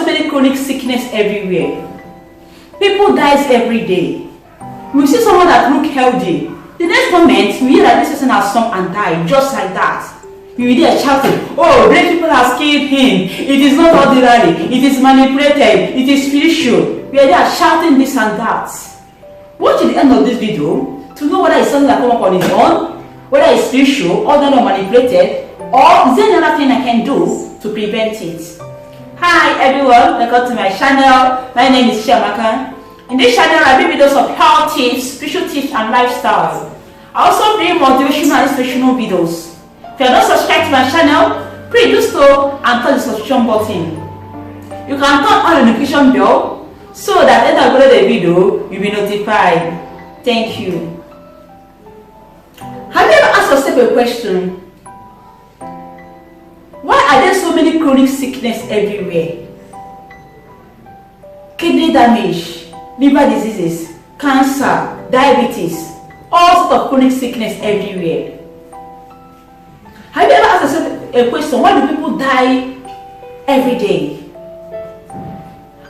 many chronic sickness everywhere. People dies every day. We see someone that look healthy. The next moment, we hear that this person has some and died just like that. You will hear shouting, oh, great people have killed him. It is not ordinary. It is manipulated. It is spiritual. We are there shouting this and that. Watch the end of this video to know whether it's something that come up on its own, whether it's spiritual, ordinary or manipulated, or is there any other thing I can do to prevent it. Hi everyone, welcome to my channel. My name is Chiamaka. In this channel, I bring videos of health tips, spiritual tips, and lifestyle. I also bring motivational and inspirational videos. If you are not subscribed to my channel, please do so and touch the subscription button. You can turn on the notification bell so that when I upload the video, you'll be notified. Thank you. Have you ever asked yourself a question? Why are there so many chronic sickness everywhere? Kidney damage, liver diseases, cancer, diabetes, all sorts of chronic sickness everywhere. Have you ever asked yourself a question, why do people die every day?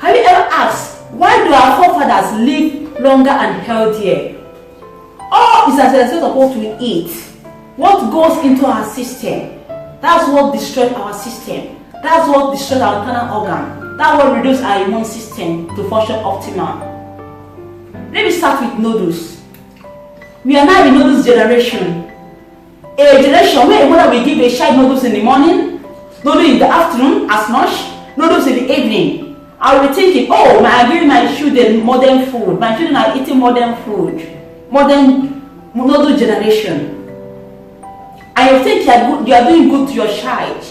Have you ever asked, why do our forefathers live longer and healthier? All is as a result of what we eat, what goes into our system. That's what destroys our system. That's what destroys our internal organ. That's what reduces our immune system to function optimal. Let me start with noodles. We are now in noodles generation. A generation where a mother will give a child noodles in the morning, noodles in the afternoon as lunch, noodles in the evening. I will be thinking, oh, I'm giving my children modern food. My children are eating modern food. Modern noodle generation. And you think you are doing good to your child.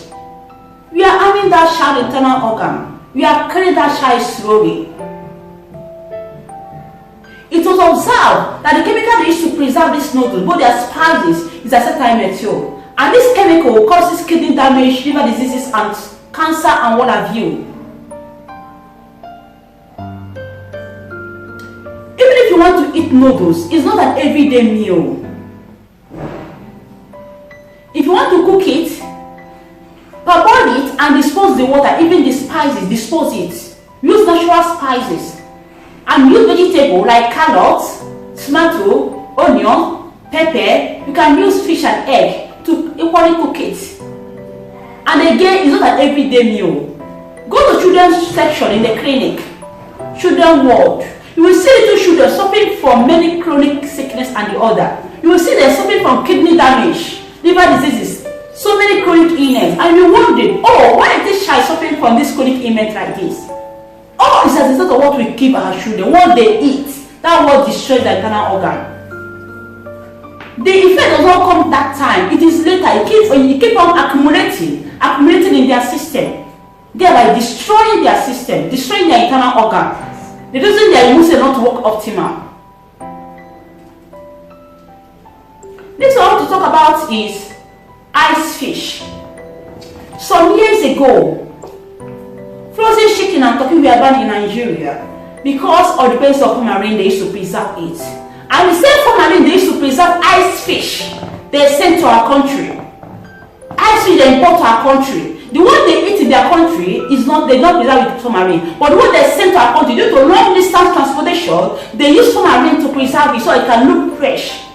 We are having that child internal organ. We are carrying that child slowly. It was observed that the chemical they used to preserve this noodle, both their spices, is acetyl. And this chemical causes kidney damage, liver diseases, and cancer, and what have you. Even if you want to eat noodles, it's not an everyday meal. If you want to cook it, parboil it and dispose the water, even the spices, dispose it. Use natural spices. And use vegetable like carrots, tomato, onion, pepper. You can use fish and egg to equally cook it. And again, it's not an everyday meal. Go to children's section in the clinic, children's ward. You will see little children suffering from many chronic sickness and the other. You will see them suffering from kidney damage, liver diseases, so many chronic illness, and you're wondering, oh, why is this child suffering from this chronic illness like this? Oh, it's as a result of what we give our children, what they eat. That what destroys the internal organ. The effect does not come that time. It is later. It keeps on accumulating in their system, thereby destroying their system, destroying their internal organ, reducing their immune system not to work optimal. Next, what I want to talk about is ice fish. Some years ago, frozen chicken and turkey were banned in Nigeria because of the place of formalin they used to preserve it. And the same formalin they used to preserve ice fish they sent to our country. Ice fish they import to our country. The one they eat in their country is not, they don't preserve with formalin. But the one they sent to our country, due to long distance transportation, they use formalin to preserve it so it can look fresh.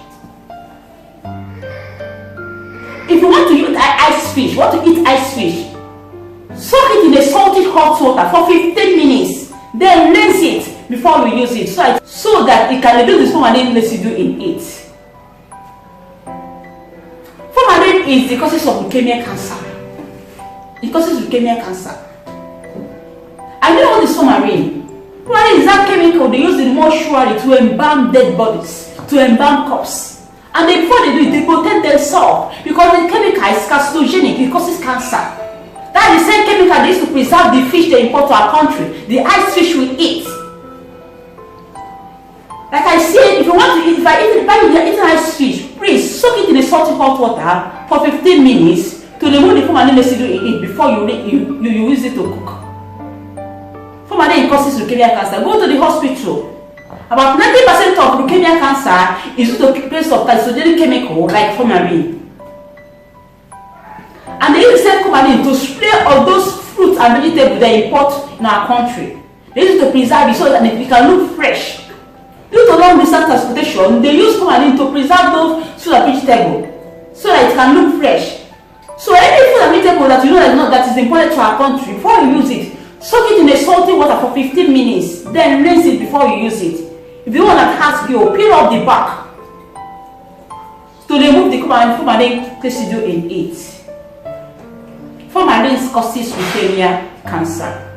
If you want to eat ice fish, soak it in a salty hot water for 15 minutes. Then rinse it before we use it so that it can reduce the formalin residue in it. Formalin is the causes of leukemia cancer. It causes leukemia cancer. I don't know what is formalin. Formalin is that chemical they use in mortuary to embalm dead bodies, to embalm corpses. And before they do it, they protect themselves because the chemical is carcinogenic, it causes cancer. That is the same chemical they used to preserve the fish they import to our country, the ice fish we eat. Like I said, if you want to eat, if you're eating ice fish, please soak it in a salty hot water for 15 minutes to remove the formalin residue in it before you use it to cook. Formalin causes leukemia cancer. Go to the hospital. About 90% of leukemia cancer is due to the presence of carcinogenic chemical like formalin. And they use the same formalin to spray on those fruits and vegetables they import in our country. They use to preserve it so that it can look fresh. Due to long distance transportation, they use formalin to preserve those fruits and vegetables so that it can look fresh. So any food and vegetable that you know that is imported to our country, before you use it, soak it in a salty water for 15 minutes, then rinse it before you use it. If you want that has peel off the back to remove the formalin residue in it. Formalin causes leukemia cancer.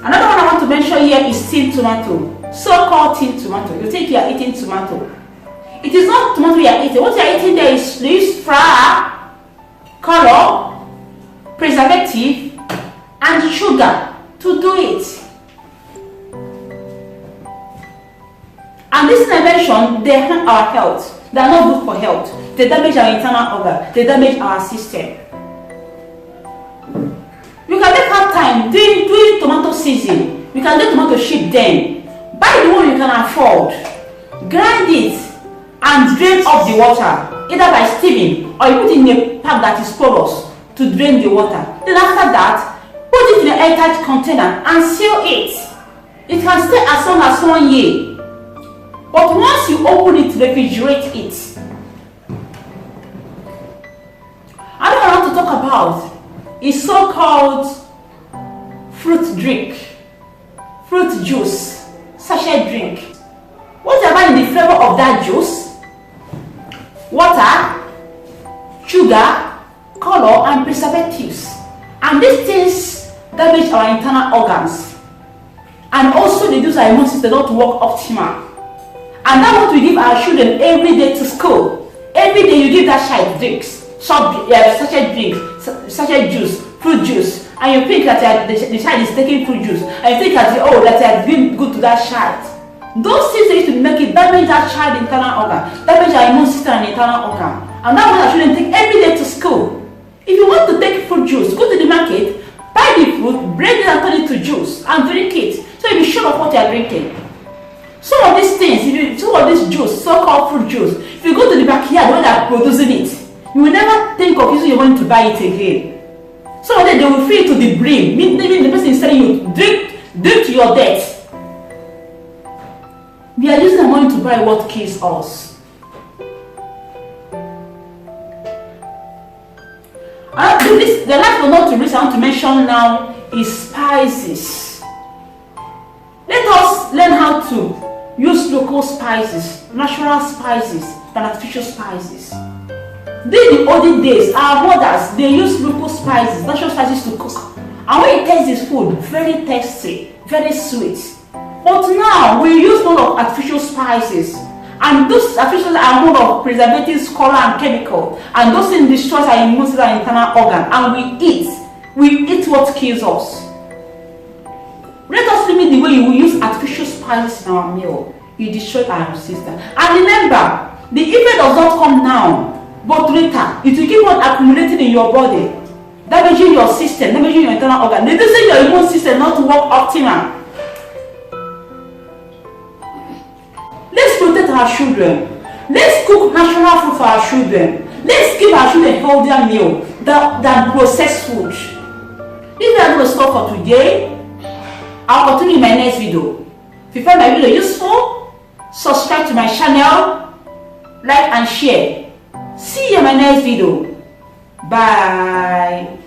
Another one I want to mention here is tin tomato. So-called tin tomato. You think you are eating tomato. It is not tomato you are eating. What you are eating there is leaves, flour, color, preservative, and sugar to do it. And this intervention, they harm our health. They are not good for health. They damage our internal organ. They damage our system. You can take out time doing tomato season. You can do tomato chip then. Buy the one you can afford. Grind it and drain off the water, either by steaming or you put it in a pack that is porous to drain the water. Then after that, put it in an airtight container and seal it. It can stay as long as 1 year. But once you open it, refrigerate it. Another one I want to talk about is so-called fruit drink, fruit juice, sachet drink. Whatever in the flavor of that juice, water, sugar, color, and preservatives. And these things damage our internal organs and also reduce our immune system not to work optimal. And that's what we give our children every day to school. Every day you give that child drinks, sachet drinks, sachet juice, fruit juice, and you think that the child is taking fruit juice, and you think that you have been good to that child. Those things used to make it damage that child internal organ, damage our immune system and internal organ. And that's what our children take every day to school. If you want to take fruit juice, go to the market, buy the fruit, break it and turn it to juice, and drink it. So you'll be sure of what you are drinking. Some of these things, some of this juice, so-called fruit juice, if you go to the backyard when they are producing it, you will never think of using your money to buy it again. Some of them, they will fill it to the brim. Maybe the person is telling you, drink to your death. We are using the money to buy what kills us. The last but not least I want to mention now is spices. Let us learn how to use local spices, natural spices, than artificial spices. During the olden days, our mothers, they use local spices, natural spices to cook. And when you taste this food, very tasty, very sweet. But now, we use a lot of artificial spices. And those artificial are more of preservatives, color, and chemical. And those things destroy our immune system and internal organ. And we eat what kills us. Let us limit the way you use artificial spices in our meal. You destroy our system. And remember, the effect does not come now, but later. It will keep on accumulating in your body, damaging your system, damaging your internal organ, reducing your immune system not to work optimal. Let's protect our children. Let's cook natural food for our children. Let's give our children healthier meal than processed food. This is going to stop for today. I'll continue in my next video. If you find my video useful, subscribe to my channel, like and share. See you in my next video. Bye.